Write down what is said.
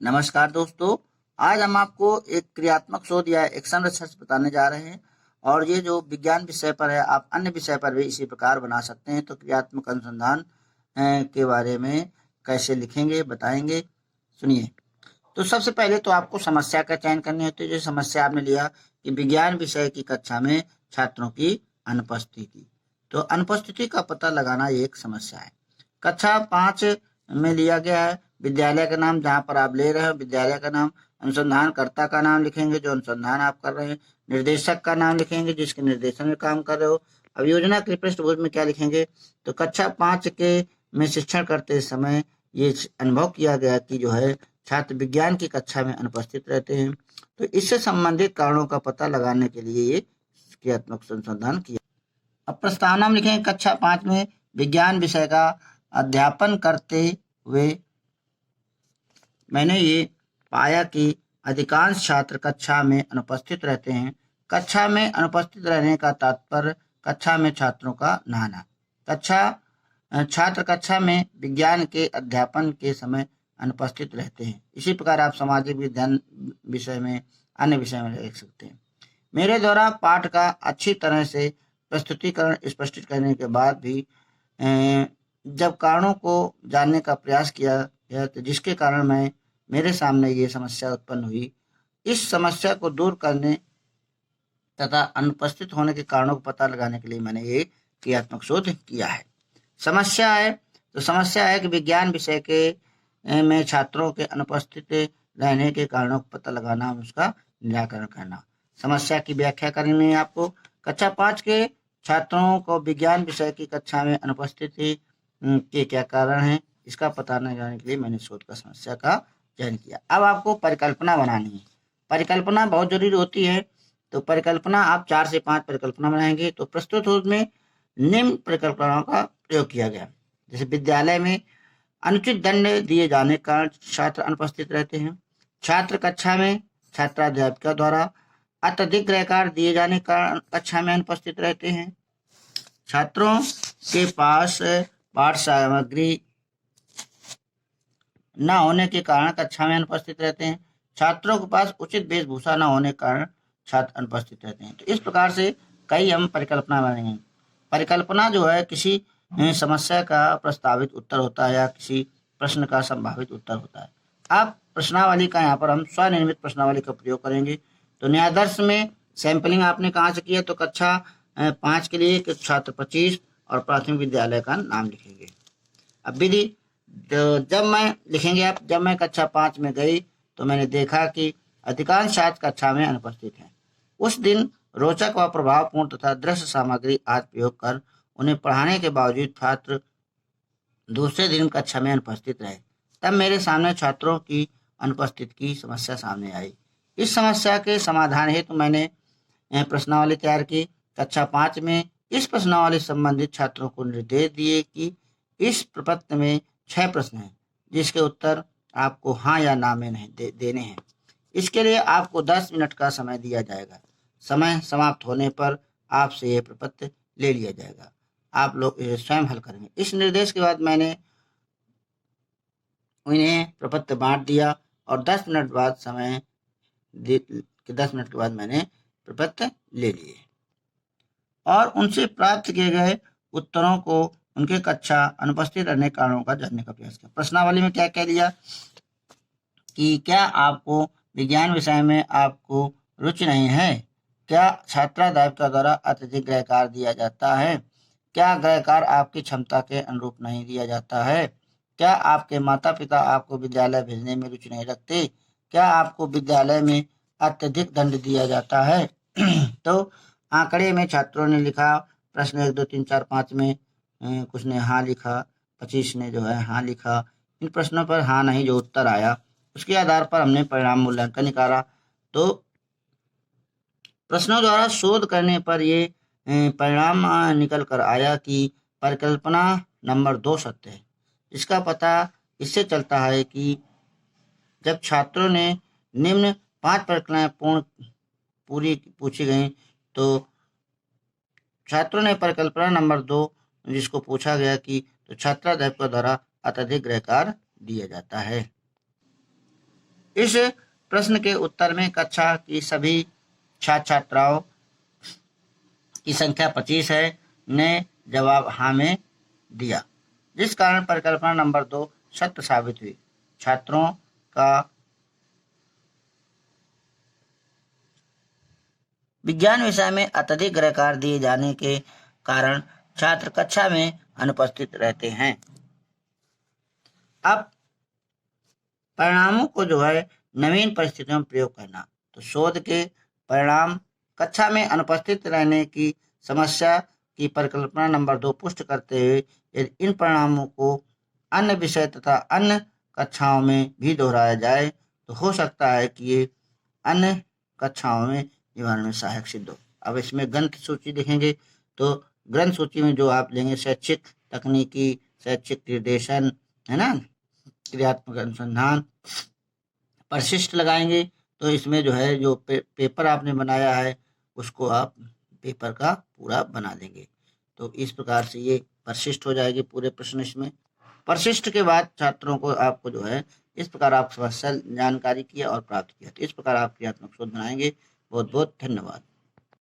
नमस्कार दोस्तों। आज हम आपको एक क्रियात्मक शोध या एक्शन रिसर्च बताने जा रहे हैं और ये जो विज्ञान विषय पर है आप अन्य विषय पर भी इसी प्रकार बना सकते हैं। तो क्रियात्मक अनुसंधान के बारे में कैसे लिखेंगे बताएंगे, सुनिए। तो सबसे पहले तो आपको समस्या का चयन करनी होती है। जो समस्या आपने लिया कि विज्ञान विषय की कक्षा में छात्रों की अनुपस्थिति, तो अनुपस्थिति का पता लगाना एक समस्या है। कक्षा 5 में लिया गया है। विद्यालय का नाम जहाँ पर आप ले रहे हो विद्यालय का नाम, अनुसंधानकर्ता का नाम लिखेंगे जो अनुसंधान आप कर रहे हैं, निर्देशक का नाम लिखेंगे जिसके निर्देशन में काम कर रहे हो। अब योजना की पृष्ठभूमि में क्या लिखेंगे, तो कक्षा 5 के में शिक्षण करते समय ये अनुभव किया गया कि जो है छात्र विज्ञान की कक्षा में अनुपस्थित रहते हैं। तो इससे संबंधित कारणों का पता लगाने के लिए ये क्रियात्मक अनुसंधान किया। अब प्रस्तावना में लिखेंगे कक्षा 5 में विज्ञान विषय का अध्यापन करते हुए मैंने ये पाया कि अधिकांश छात्र कक्षा में अनुपस्थित रहते हैं। कक्षा में अनुपस्थित रहने का तात्पर्य कक्षा में छात्रों का न आना। छात्र कक्षा में विज्ञान के अध्यापन के समय अनुपस्थित रहते हैं। इसी प्रकार आप सामाजिक विज्ञान विषय में अन्य विषय में लिख सकते हैं। मेरे द्वारा पाठ का अच्छी तरह से प्रस्तुतिकरण स्पष्ट करने के बाद भी जब कारणों को जानने का प्रयास किया गया तो जिसके कारण मेरे सामने ये समस्या उत्पन्न हुई, इस समस्या को दूर करने तथा अनुपस्थित होने के कारणों को पता लगाने के लिए मैंने ये क्रियात्मक शोध किया है। समस्या है तो समस्या है कि विज्ञान विषय के में छात्रों के अनुपस्थित रहने के कारणों को पता लगाना, उसका निराकरण करना। समस्या की व्याख्या करनी है आपको। कक्षा 5 के छात्रों को विज्ञान विषय की कक्षा में अनुपस्थिति के क्या कारण हैं, इसका पता लगाने के लिए मैंने शोध का समस्या का चयन किया। अब आपको परिकल्पना बनानी है। परिकल्पना बहुत जरूरी होती है। तो परिकल्पना आप 4 से 5 परिकल्पना बनाएंगे। तो प्रस्तुत शोध में निम्न परिकल्पनाओं का प्रयोग किया गया। जैसे विद्यालय में अनुचित दंड दिए जाने के कारण छात्र अनुपस्थित रहते हैं। छात्र कक्षा में छात्राध्यापिका द्वारा अत्यधिक गृहकार्य दिए जाने के कारण कक्षा में अनुपस्थित रहते हैं। छात्रों के पास पाठ सामग्री न होने के कारण कक्षा में अनुपस्थित रहते हैं। छात्रों के पास उचित वेशभूषा न होने के कारण छात्र अनुपस्थित रहते हैं। तो इस प्रकार से कई हम परिकल्पना बनाएंगे। परिकल्पना जो है किसी समस्या का प्रस्तावित उत्तर होता है या किसी प्रश्न का संभावित उत्तर होता है। अब प्रश्नावली का यहाँ पर हम स्वनिर्मित प्रश्नावली का प्रयोग करेंगे। तो न्यायादर्श में सैंपलिंग आपने कहाँ से किया, तो कक्षा 5 के लिए छात्र 25 और प्राथमिक विद्यालय का नाम लिखेंगे। अब विधि, तो जब मैं कक्षा 5 में गई तो मैंने देखा कि अधिकांश छात्र कक्षा में अनुपस्थित हैं। उस दिन रोचक व प्रभावपूर्ण तथा दृश्य सामग्री आदि प्रयोग कर उन्हें पढ़ाने के बावजूद छात्र दूसरे दिन कक्षा में अनुपस्थित रहे। तब मेरे सामने छात्रों की अनुपस्थिति की समस्या सामने आई। इस समस्या के समाधान हेतु मैंने प्रश्नावली तैयार की। कक्षा 5 में इस प्रश्नावली संबंधित छात्रों को निर्देश दिए कि इस प्रपत्र में 6 प्रश्न हैं जिसके उत्तर आपको हाँ या ना में नहीं देने हैं। इसके लिए आपको 10 मिनट का समय दिया जाएगा। समय समाप्त होने पर आपसे यह प्रपत्र ले लिया जाएगा। आप लोग इसे स्वयं हल करेंगे। इस निर्देश के बाद मैंने उन्हें प्रपत्र बांट दिया और 10 मिनट के बाद मैंने प्रपत्र ले लिए और उनसे प्राप्त किए गए उत्तरों को उनके कक्षा अनुपस्थित रहने के कारणों का जानने का प्रयास किया। प्रश्नावली में क्या क्या लिया कि क्या आपको विज्ञान विषय में आपको रुचि नहीं है, क्या छात्राध्यापिका द्वारा अत्यधिक गृहकार्य दिया जाता है, क्या गृहकार्य आपकी क्षमता के अनुरूप नहीं दिया जाता है, क्या आपके माता पिता आपको विद्यालय भेजने में रुचि नहीं रखते, क्या आपको विद्यालय में अत्यधिक दंड दिया जाता है। तो आंकड़े में छात्रों ने लिखा। प्रश्न 1 2 3 4 5 में कुछ ने हाँ लिखा, 25 ने जो है हाँ लिखा। इन प्रश्नों पर हाँ नहीं जो उत्तर आया उसके आधार पर हमने परिणाम मूल्यांकन निकाला। तो प्रश्नों द्वारा शोध करने पर ये परिणाम निकल कर आया कि परिकल्पना नंबर 2 सत्य है। इसका पता इससे चलता है कि जब छात्रों ने निम्न 5 परिकल्पनाएं पूरी पूछी गई तो छात्रों ने परिकल्पना नंबर 2 जिसको पूछा गया कि तो छात्राध्यापिका द्वारा अत्यधिक गृहकार्य दिया जाता है। इस प्रश्न के उत्तर में कक्षा की सभी छात्र छात्राओं की संख्या 25 है ने जवाब हाँ में दिया, जिस कारण परिकल्पना नंबर 2 सत्य साबित हुई। छात्रों का विज्ञान विषय में अत्यधिक गृहकार्य दिए जाने के कारण छात्र कक्षा में अनुपस्थित रहते हैं। अब परिणामों को जो है नवीन परिस्थितियों में प्रयोग करना। तो शोध के परिणाम कक्षा में अनुपस्थित रहने की समस्या की परिकल्पना नंबर 2 पुष्ट करते हुए यदि इन परिणामों को अन्य विषय तथा अन्य कक्षाओं में भी दोहराया जाए तो हो सकता है कि ये अन्य कक्षाओं में निवारण में सहायक सिद्ध हो। अब इसमें ग्रंथ सूची देखेंगे तो ग्रंथ सूची में जो आप लेंगे शैक्षिक तकनीकी, शैक्षिक निर्देशन, है ना, क्रियात्मक अनुसंधान, परिशिष्ट लगाएंगे तो इसमें जो है जो पेपर आपने बनाया है उसको आप पेपर का पूरा बना देंगे। तो इस प्रकार से ये परिशिष्ट हो जाएगी पूरे प्रश्न। इसमें परिशिष्ट के बाद छात्रों को आपको जो है इस प्रकार आप समस्या जानकारी किया और प्राप्त किया। तो इस प्रकार आप क्रियात्मक शोध बनाएंगे। बहुत बहुत धन्यवाद।